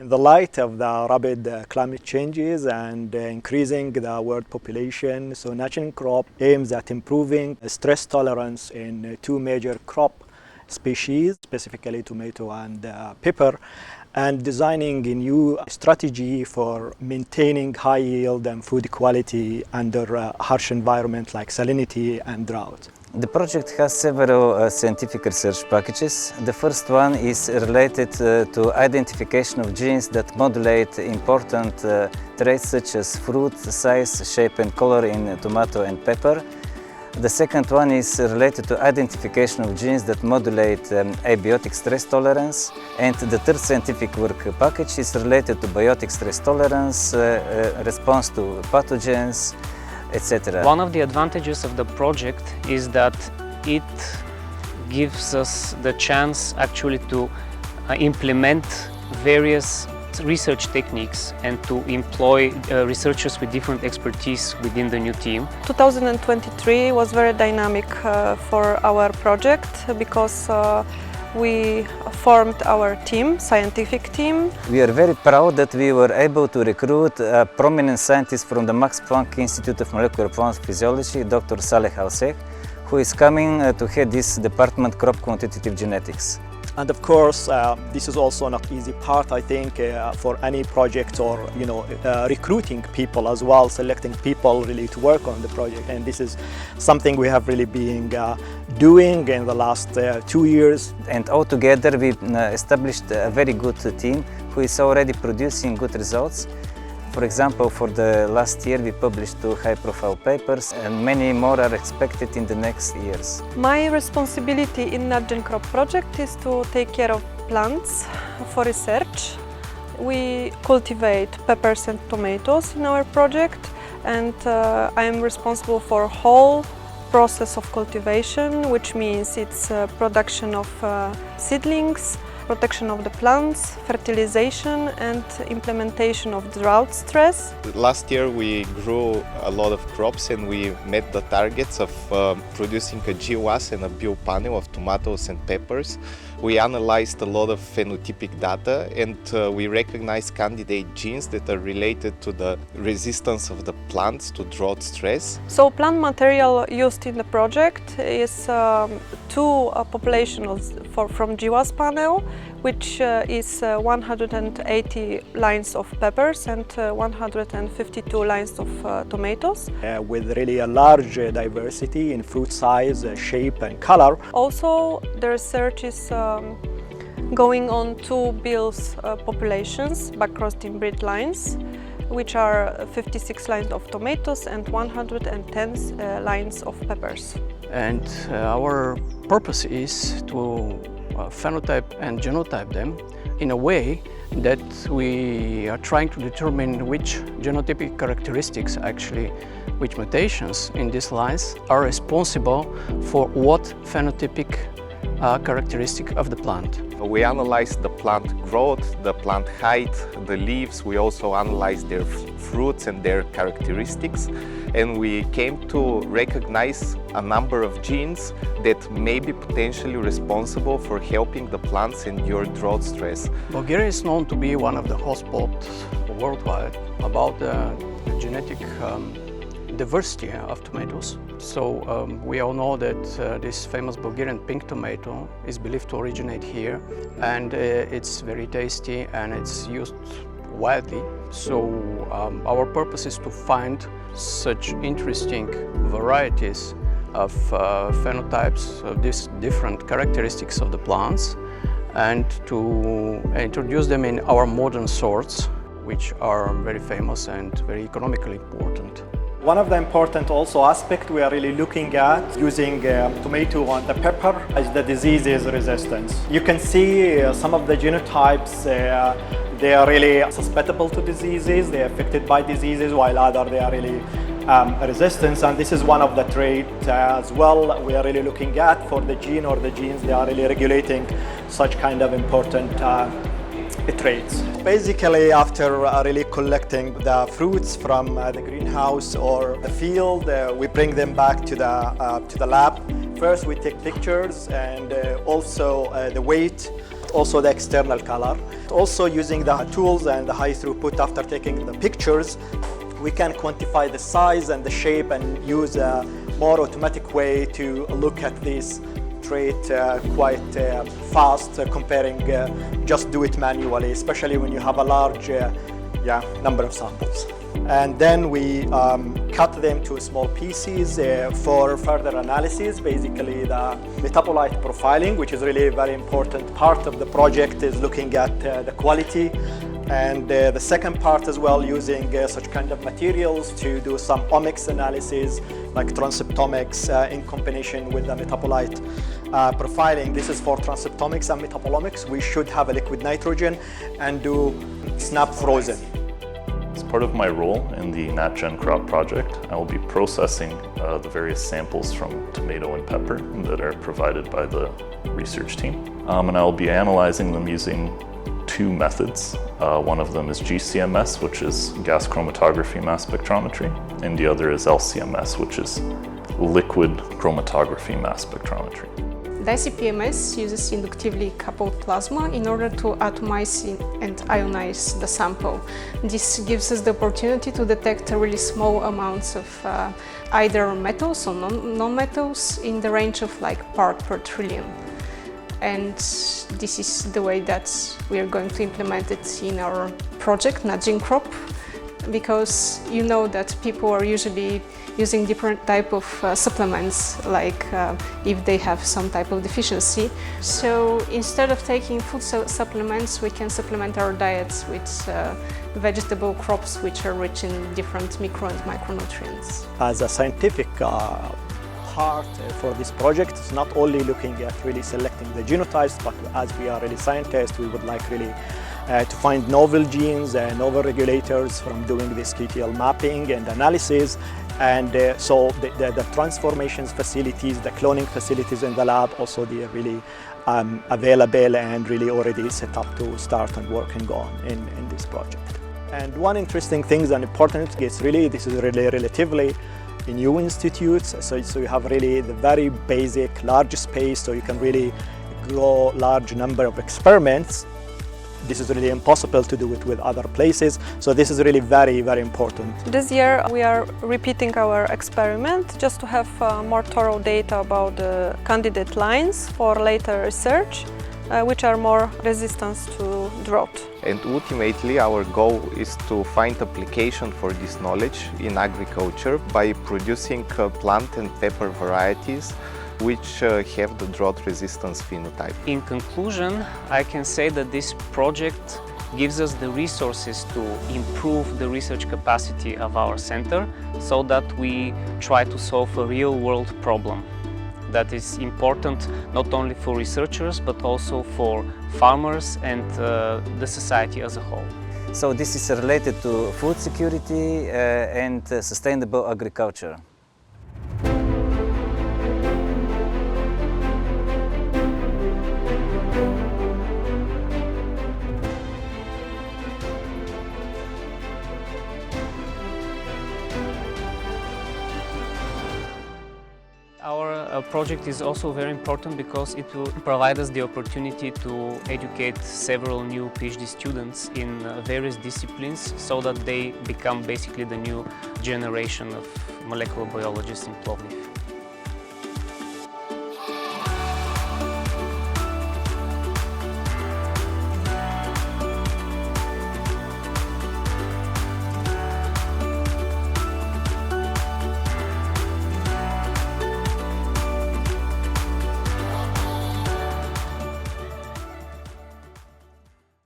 In the light of the rapid climate changes and increasing the world population, so NatGenCrop aims at improving stress tolerance in two major crop species, specifically tomato and pepper, and designing a new strategy for maintaining high yield and food quality under a harsh environment like salinity and drought. The project has several scientific research packages. The first one is related to identification of genes that modulate important traits such as fruit, size, shape and color in tomato and pepper. The second one is related to identification of genes that modulate abiotic stress tolerance. And the third scientific work package is related to biotic stress tolerance, response to pathogens, etc. One of the advantages of the project is that it gives us the chance actually to implement various research techniques and to employ researchers with different expertise within the new team. 2023 was very dynamic for our project because we formed our team, scientific team. We are very proud that we were able to recruit a prominent scientist from the Max Planck Institute of Molecular Plant Physiology, Dr. Saleh Al-Sheikh, who is coming to head this department, Crop Quantitative Genetics. And of course, this is also not easy part, I think, for any project or, recruiting people as well, selecting people really to work on the project. And this is something we have really been doing in the last 2 years. And altogether, we established a very good team who is already producing good results. For example, for the last year we published 2 high-profile papers and many more are expected in the next years. My responsibility in NatGenCrop project is to take care of plants for research. We cultivate peppers and tomatoes in our project, and I am responsible for whole process of cultivation, which means it's production of seedlings, protection of the plants, fertilization and implementation of drought stress. Last year we grew a lot of crops and we met the targets of producing a GWAS and a biopanel of tomatoes and peppers. We analyzed a lot of phenotypic data and we recognized candidate genes that are related to the resistance of the plants to drought stress. So plant material used in the project is 2 populations from GWAS panel, which is 180 lines of peppers and 152 lines of tomatoes. With really a large diversity in fruit size, shape and color. Also, the research is going on 2 Bill's populations, backcrossed inbreed lines, which are 56 lines of tomatoes and 110 lines of peppers. And our purpose is to phenotype and genotype them in a way that we are trying to determine which genotypic characteristics actually, which mutations in these lines are responsible for what phenotypic characteristic of the plant. We analyzed the plant growth, the plant height, the leaves. We also analyzed their fruits and their characteristics. And we came to recognize a number of genes that may be potentially responsible for helping the plants endure drought stress. Bulgaria is known to be one of the hotspots worldwide about the genetic diversity of tomatoes. So we all know that this famous Bulgarian pink tomato is believed to originate here, and it's very tasty and it's used widely. So our purpose is to find such interesting varieties of phenotypes of these different characteristics of the plants and to introduce them in our modern sorts, which are very famous and very economically important. One of the important also aspects we are really looking at using tomato and the pepper is the diseases resistance. You can see some of the genotypes, they are really susceptible to diseases, they are affected by diseases, while others they are really resistant, and this is one of the traits as well we are really looking at for the gene or the genes they are really regulating such kind of important traits. Basically, after really collecting the fruits from the greenhouse or the field, we bring them back to the lab. First, we take pictures and also the weight. also the external color. Also using the tools and the high throughput after taking the pictures, we can quantify the size and the shape and use a more automatic way to look at this trait quite fast comparing just do it manually, especially when you have a large number of samples. And then we cut them to small pieces for further analysis. Basically the metabolite profiling, which is really a very important part of the project, is looking at the quality. And the second part as well, using such kind of materials to do some omics analysis, like transcriptomics in combination with the metabolite profiling. This is for transcriptomics and metabolomics. We should have a liquid nitrogen and do snap frozen. As part of my role in the NatGenCrop project, I will be processing the various samples from tomato and pepper that are provided by the research team. And I will be analyzing them using two methods. One of them is GCMS, which is gas chromatography mass spectrometry, and the other is LCMS, which is liquid chromatography mass spectrometry. The ICP-MS uses inductively coupled plasma in order to atomize and ionize the sample. This gives us the opportunity to detect really small amounts of either metals or non-metals in the range of like part per trillion. And this is the way that we are going to implement it in our project, NatGenCrop, because you know that people are usually using different type of supplements, like if they have some type of deficiency. So instead of taking food supplements, we can supplement our diets with vegetable crops which are rich in different micro and micronutrients. As a scientific part for this project, it's not only looking at really selecting the genotypes, but as we are really scientists, we would like really to find novel genes and novel regulators from doing this QTL mapping and analysis. And so the transformations facilities, the cloning facilities in the lab, also they are really available and really already set up to start and working on in this project. And one interesting thing and important is really, this is really relatively a new institute, so you have really the very basic large space, so you can really grow large number of experiments. This is really impossible to do it with other places, so this is really very, very important. This year we are repeating our experiment just to have more thorough data about the candidate lines for later research, which are more resistant to drought. And ultimately our goal is to find application for this knowledge in agriculture by producing plant and pepper varieties which have the drought resistance phenotype. In conclusion, I can say that this project gives us the resources to improve the research capacity of our center so that we try to solve a real-world problem that is important not only for researchers but also for farmers and the society as a whole. So this is related to food security and sustainable agriculture. Our project is also very important because it will provide us the opportunity to educate several new PhD students in various disciplines so that they become basically the new generation of molecular biologists in Plovdiv.